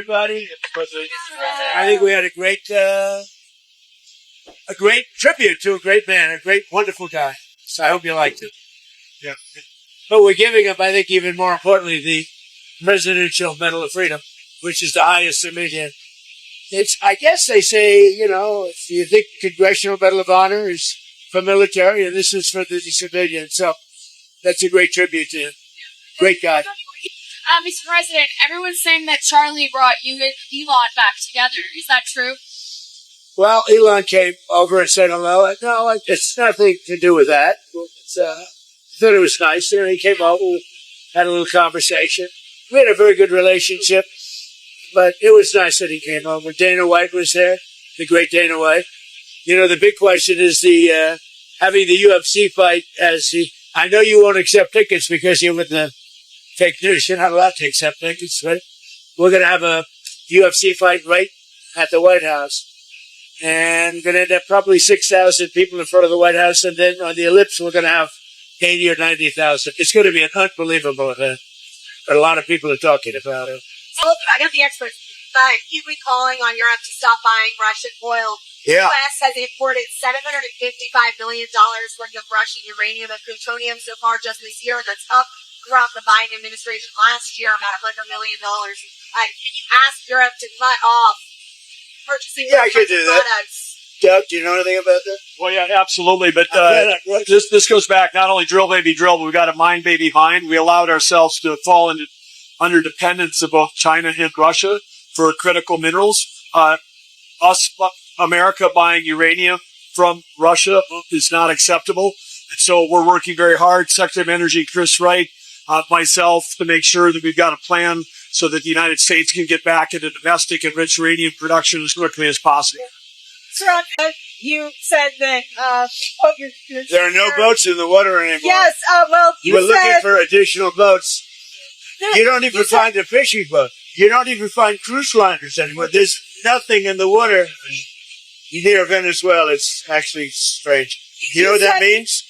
Everybody, I think we had a great tribute to a great man, a great, wonderful guy. So I hope you liked it. Yeah. But we're giving him, I think, even more importantly, the Presidential Medal of Freedom, which is the highest civilian. I guess they say, if you think Congressional Medal of Honor is for military, and this is for the civilian. So that's a great tribute to him. Great guy. Mr. President, everyone's saying that Charlie brought you and Elon back together. Is that true? Well, Elon came over and said hello. No, it's nothing to do with that. I thought it was nice. He came over, had a little conversation. We had a very good relationship, but it was nice that he came over. Dana White was there, the great Dana White. The big question is having the UFC fight I know you won't accept tickets because you're with the fake news. You're not allowed to accept tickets, right? We're going to have a UFC fight right at the White House. And we're going to end up probably 6,000 people in front of the White House. And then on the ellipse, we're going to have 80 or 90,000. It's going to be an unbelievable event. But a lot of people are talking about it. Well, I got the experts. But keep calling on Europe to stop buying Russian oil. Yeah. The U.S. has imported $755 million worth of Russian uranium and plutonium so far just this year. That's up throughout the Biden administration last year, about $100 million. Can you ask Europe to cut off purchasing Russian products? Doug, do you know anything about that? Well, yeah, absolutely. But this goes back not only drill, baby, drill, but we've got a mine, baby, mine. We allowed ourselves to fall under dependence of both China and Russia for critical minerals. America buying uranium from Russia is not acceptable. And so we're working very hard, Secretary of Energy Chris Wright, myself, to make sure that we've got a plan so that the United States can get back into domestic enriched uranium production as quickly as possible. Sir, you said that there are no boats in the water anymore. Yes, we're looking for additional boats. You don't even find a fishing boat. You don't even find cruise liners anymore. There's nothing in the water near Venezuela. It's actually strange. You know what that means?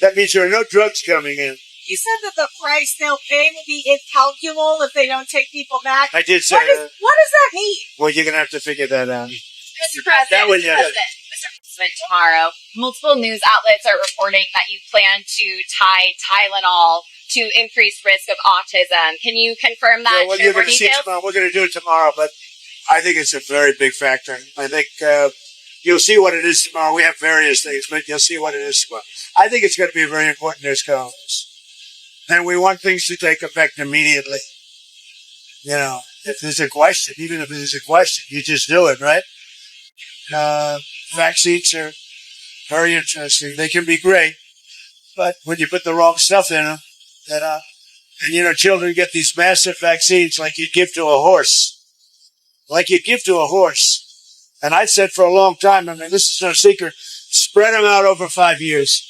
That means there are no drugs coming in. You said that the price they'll pay will be incalculable if they don't take people back. I did say that. What does that mean? Well, you're going to have to figure that out. Mr. President, Mr. President, tomorrow, multiple news outlets are reporting that you plan to tie Tylenol to increased risk of autism. Can you confirm that? Yeah, well, you're going to see tomorrow. We're going to do it tomorrow, but I think it's a very big factor. I think you'll see what it is tomorrow. We have various things, but you'll see what it is tomorrow. I think it's going to be very important news conference. And we want things to take effect immediately. If there's a question, even if there's a question, you just do it, right? Vaccines are very interesting. They can be great, but when you put the wrong stuff in them, children get these massive vaccines like you'd give to a horse. And I said for a long time, this is no secret, spread them out over 5 years.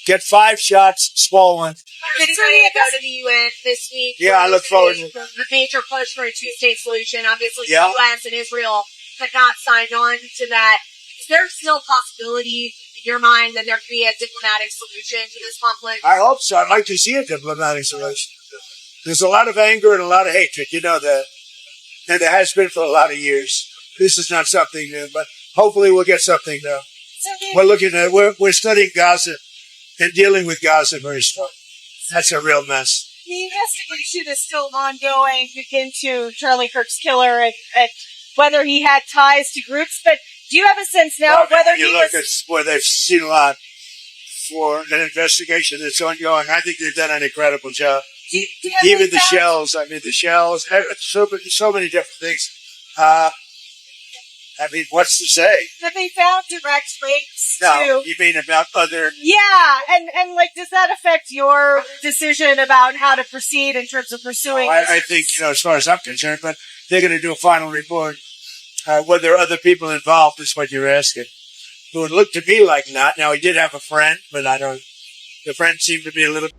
Get 5 shots, small one. Did he go to the UN this week? Yeah, I look forward to it. The major push for a two-state solution. Obviously, yeah. The U.S. and Israel have not signed on to that. Is there still a possibility in your mind that there could be a diplomatic solution to this conflict? I hope so. I'd like to see a diplomatic solution. There's a lot of anger and a lot of hatred. You know that. And there has been for a lot of years. This is not something new, but hopefully we'll get something new. We're studying Gaza and dealing with Gaza very strong. That's a real mess. The investigation is still ongoing into Charlie Kirk's killer and whether he had ties to groups. But do you have a sense now whether he was... It's where they've seen a lot for an investigation that's ongoing. I think they've done an incredible job. Even the shells, so many different things. What's to say? That they found direct links to... No, you mean about other... Yeah, and does that affect your decision about how to proceed in terms of pursuing... I think, as far as I'm concerned, but they're going to do a final report. Were there other people involved is what you're asking. It would look to me like not. Now, he did have a friend, but the friend seemed to be a little...